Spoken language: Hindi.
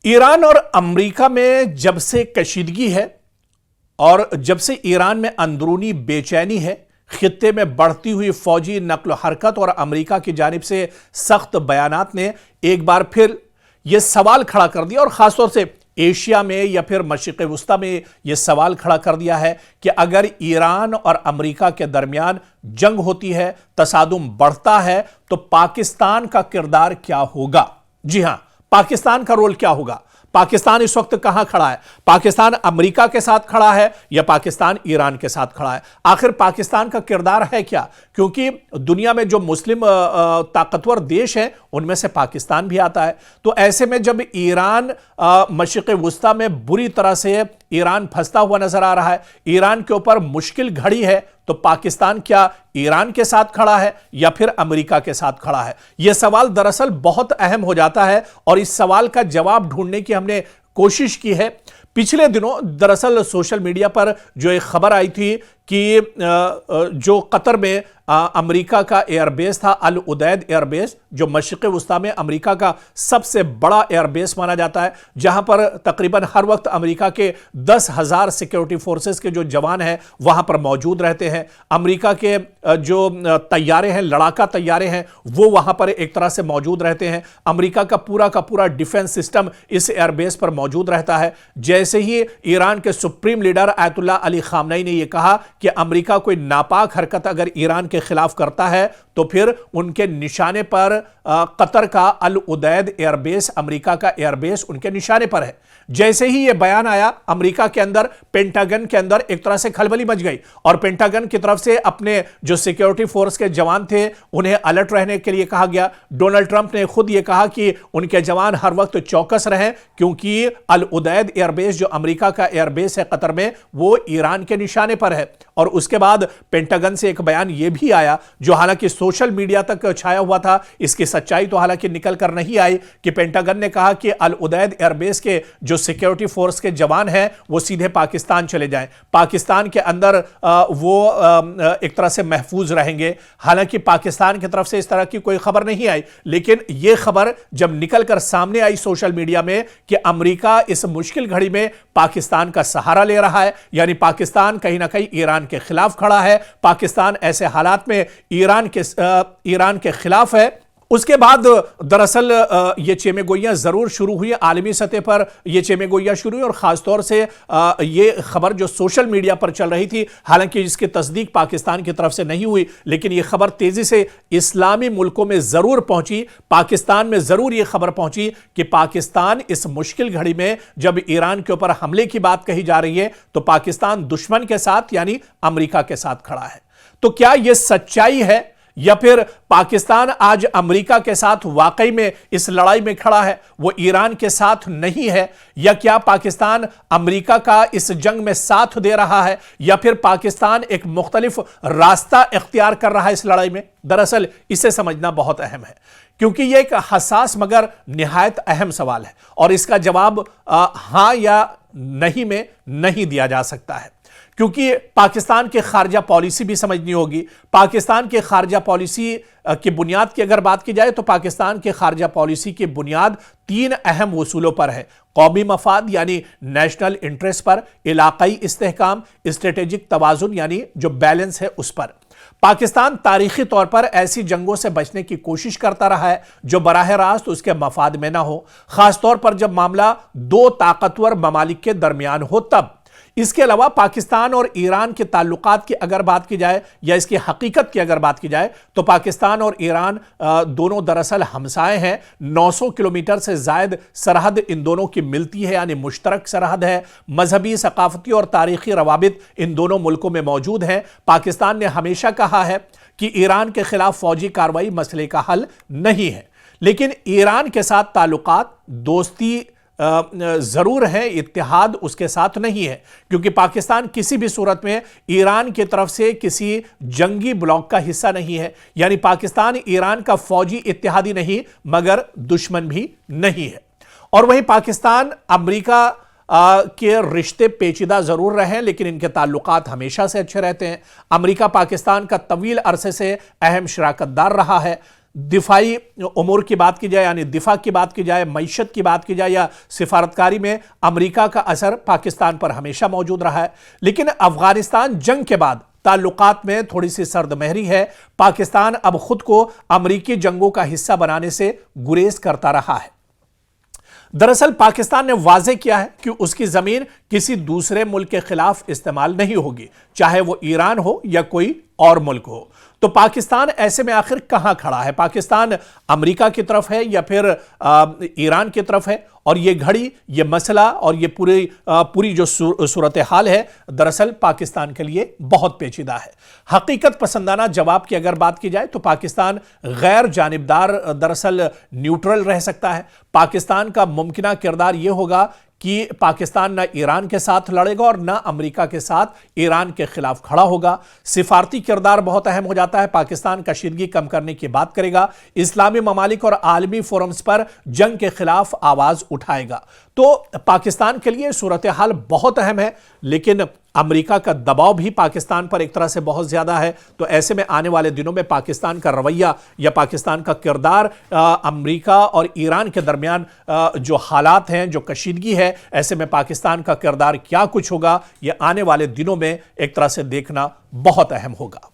ईरान और अमेरिका में जब से कशीदगी है और जब से ईरान में अंदरूनी बेचैनी है, खित्ते में बढ़ती हुई फौजी नक्ल हरकत और अमेरिका की जानिब से सख्त बयानात ने एक बार फिर यह सवाल खड़ा कर दिया और खासतौर से एशिया में या फिर मशरिक़ वुस्ता में यह सवाल खड़ा कर दिया है कि अगर ईरान और अमेरिका के दरमियान जंग होती है, तसादुम बढ़ता है, तो पाकिस्तान का किरदार क्या होगा। जी हां, पाकिस्तान का रोल क्या होगा। पाकिस्तान इस वक्त कहां खड़ा है? पाकिस्तान अमेरिका के साथ खड़ा है या पाकिस्तान ईरान के साथ खड़ा है? आखिर पाकिस्तान का किरदार है क्या? क्योंकि दुनिया में जो मुस्लिम ताकतवर देश हैं उनमें से पाकिस्तान भी आता है। तो ऐसे में जब ईरान मशरिक़ वुस्ता में बुरी तरह से ईरान फंसता हुआ नजर आ रहा है, ईरान के ऊपर मुश्किल घड़ी है, तो पाकिस्तान क्या ईरान के साथ खड़ा है या फिर अमेरिका के साथ खड़ा है? यह सवाल दरअसल बहुत अहम हो जाता है और इस सवाल का जवाब ढूंढने की हमने कोशिश की है। पिछले दिनों दरअसल सोशल मीडिया पर जो एक खबर आई थी कि जो कतर में अमेरिका का एयरबेस था, अल उदैद एयरबेस, जो मशरिक़ वुस्ता में अमेरिका का सबसे बड़ा एयरबेस माना जाता है, जहां पर तकरीबन हर वक्त अमेरिका के 10,000 सिक्योरिटी फोर्सेस के जो जवान हैं वहां पर मौजूद रहते हैं। अमेरिका के जो तैयारे हैं, लड़ाका तैयारे हैं, वो वहां पर एक तरह से मौजूद रहते हैं। अमेरिका का पूरा डिफेंस सिस्टम इस एयरबेस पर मौजूद रहता है। जैसे ही ईरान के supreme leader Ayatollah Ali Khamenei ने यह कहा कि अमेरिका कोई नापाक हरकत अगर ईरान के खिलाफ करता है तो फिर उनके निशाने पर कतर का अल उदैद एयरबेस, अमेरिका का एयरबेस उनके निशाने पर है। जैसे ही यह बयान आया, अमेरिका के अंदर, पेंटागन के अंदर एक तरह से खलबली मच गई और पेंटागन की तरफ से अपने जो सिक्योरिटी फोर्स के जवान थे उन्हें अलर्ट रहने के लिए कहा गया। डोनाल्ड ट्रंप ने खुद यह कहा कि उनके जवान हर वक्त चौकस रहें क्योंकि अल उदैद एयरबेस जो अमेरिका का एयरबेस है कतर में, वो ईरान के निशाने पर है। और उसके बाद पेंटागन से एक बयान यह भी आया जो हालांकि सोशल मीडिया तक छाया हुआ था, इसकी सच्चाई तो हालांकि निकल कर नहीं आई, कि पेंटागन ने कहा कि अल उदैद एयरबेस के जो सिक्योरिटी फोर्स के जवान हैं वो सीधे पाकिस्तान चले जाएं, पाकिस्तान के अंदर वो एक तरह से महफूज रहेंगे। हालांकि पाकिस्तान की तरफ से इस तरह की कोई खबर नहीं आई, लेकिन यह खबर जब निकल कर सामने आई सोशल मीडिया में कि अमेरिका इस मुश्किल घड़ी में पाकिस्तान का सहारा ले रहा है, यानी पाकिस्तान कहीं ना कहीं ईरान के खिलाफ खड़ा है, पाकिस्तान ऐसे हालात में ईरान के खिलाफ है। उसके बाद दरअसल ये चेमेगोइयां जरूर शुरू हुई, आलमी सतह पर ये चेमेगोइयां शुरू हुई और खासतौर से ये खबर जो सोशल मीडिया पर चल रही थी, हालांकि इसकी तस्दीक पाकिस्तान की तरफ से नहीं हुई, लेकिन ये खबर तेजी से इस्लामी मुल्कों में जरूर पहुंची, पाकिस्तान में जरूर ये खबर पहुंची कि पाकिस्तान इस मुश्किल घड़ी में जब ईरान के ऊपर हमले की बात कही जा रही है तो पाकिस्तान दुश्मन के साथ यानी अमेरिका के साथ खड़ा है। तो क्या यह सच्चाई है या फिर पाकिस्तान आज अमेरिका के साथ वाकई में इस लड़ाई में खड़ा है, वो ईरान के साथ नहीं है? या क्या पाकिस्तान अमेरिका का इस जंग में साथ दे रहा है या फिर पाकिस्तान एक मुख्तलिफ रास्ता इख्तियार कर रहा है इस लड़ाई में? दरअसल इसे समझना बहुत अहम है क्योंकि यह एक हसास मगर निहायत अहम सवाल है और इसका जवाब हां या नहीं में नहीं दिया जा सकता है, क्योंकि पाकिस्तान की खारजा पॉलिसी भी समझनी होगी। पाकिस्तान की खारजा पॉलिसी की बुनियाद की अगर बात की जाए तो पाकिस्तान की खारजा पॉलिसी की बुनियाद 3 अहम उसूलों पर है: कौमी मफाद यानी नेशनल इंटरेस्ट पर, इलाकाई इस्तेहकाम, स्ट्रेटेजिक तवाजुन यानी जो बैलेंस है उस पर। पाकिस्तान तारीखी तौर पर ऐसी जंगों से बचने की कोशिश करता रहा है जो बराह रास्त उसके मफाद में ना हो, खासतौर पर जब मामला 2 ताकतवर ममालिक के दरमियान हो तब। इसके अलावा पाकिस्तान और ईरान के ताल्लुकात की अगर बात की जाए या इसकी हकीकत की अगर बात की जाए तो पाकिस्तान और ईरान दोनों दरअसल हमसाए हैं। 900 किलोमीटर से जायद सरहद इन दोनों की मिलती है, यानी मुश्तरक सरहद है। मजहबी, सकाफती और तारीखी रवाबित इन दोनों मुल्कों में मौजूद हैं। पाकिस्तान ने हमेशा कहा है कि ईरान के खिलाफ फौजी कार्रवाई मसले का हल नहीं है, लेकिन ईरान के साथ ताल्लुकात, दोस्ती जरूर है, इत्तेहाद उसके साथ नहीं है, क्योंकि पाकिस्तान किसी भी सूरत में ईरान की तरफ से किसी जंगी ब्लॉक का हिस्सा नहीं है, यानी पाकिस्तान ईरान का फौजी इत्तेहादी नहीं मगर दुश्मन भी नहीं है। और वहीं पाकिस्तान अमेरिका के रिश्ते पेचीदा जरूर रहे लेकिन इनके ताल्लुकात हमेशा से अच्छे रहते हैं। अमेरिका पाकिस्तान का तवील अरसे से अहम शराकतदार रहा है। दिफाई उमूर की बात की जाए यानी दिफा की बात की जाए, मईशत की बात की जाए या सिफारतकारी में अमेरिका का असर पाकिस्तान पर हमेशा मौजूद रहा है। लेकिन अफगानिस्तान जंग के बाद ताल्लुकात में थोड़ी सी सर्दमहरी है। पाकिस्तान अब खुद को अमरीकी जंगों का हिस्सा बनाने से गुरेज करता रहा है। दरअसल पाकिस्तान ने वाजे किया है कि उसकी जमीन किसी दूसरे मुल्क के खिलाफ इस्तेमाल नहीं होगी, चाहे वो ईरान हो या कोई और मुल्क हो। तो पाकिस्तान ऐसे में आखिर कहां खड़ा है? पाकिस्तान अमेरिका की तरफ है या फिर ईरान की तरफ है? और ये घड़ी, ये मसला और ये पूरी जो सूरत हाल है, दरअसल पाकिस्तान के लिए बहुत पेचीदा है। हकीकत पसंदाना जवाब की अगर बात की जाए तो पाकिस्तान गैर जानिबदार, दरअसल न्यूट्रल रह सकता है। पाकिस्तान का मुमकिना किरदार यह होगा कि पाकिस्तान ना ईरान के साथ लड़ेगा और ना अमेरिका के साथ ईरान के खिलाफ खड़ा होगा। सिफारती किरदार बहुत अहम हो जाता है। पाकिस्तान कशीदगी कम करने की बात करेगा, इस्लामी ममालिक और आलमी फोरम्स पर जंग के खिलाफ आवाज उठाएगा। तो पाकिस्तान के लिए सूरत हाल बहुत अहम है, लेकिन अमेरिका का दबाव भी पाकिस्तान पर एक तरह से बहुत ज्यादा है। तो ऐसे में आने वाले दिनों में पाकिस्तान का रवैया या पाकिस्तान का किरदार अमेरिका और ईरान के दरमियान जो हालात हैं, जो कशीदगी है, ऐसे में पाकिस्तान का किरदार क्या कुछ होगा, यह आने वाले दिनों में एक तरह से देखना बहुत अहम होगा।